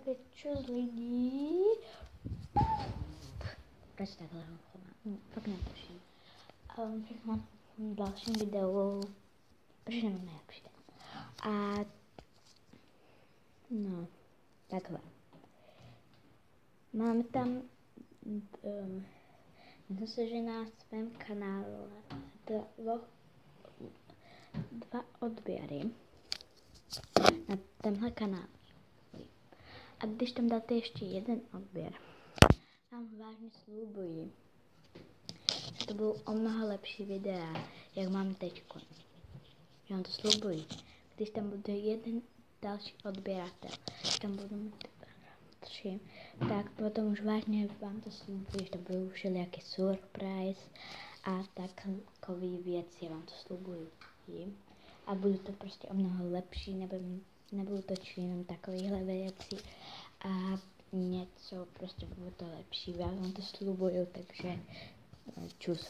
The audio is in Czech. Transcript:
Tak čus lidi. Proč takhle ho chovám? Pak netuším. Všechno v dalším videu. Protože nemám nejlepší den. A no, takhle. Mám tam myslím, že na svém kanále dva odběry na tenhle kanál. A když tam dáte ještě jeden odběr, vám vážně slibuji, že to budou o mnoho lepší videa, jak mám teďko. Já vám to slibuji. Když tam bude jeden další odběratel, tam budu mít 3, tak potom už vážně vám to slibuji, že to budou všelijaké surprise a takové věci, já vám to slibuji. A budu to prostě o mnoho lepší, nebudu točit jenom takovéhle věci a něco, prostě bude to lepší, já vám to slibuju, takže čus.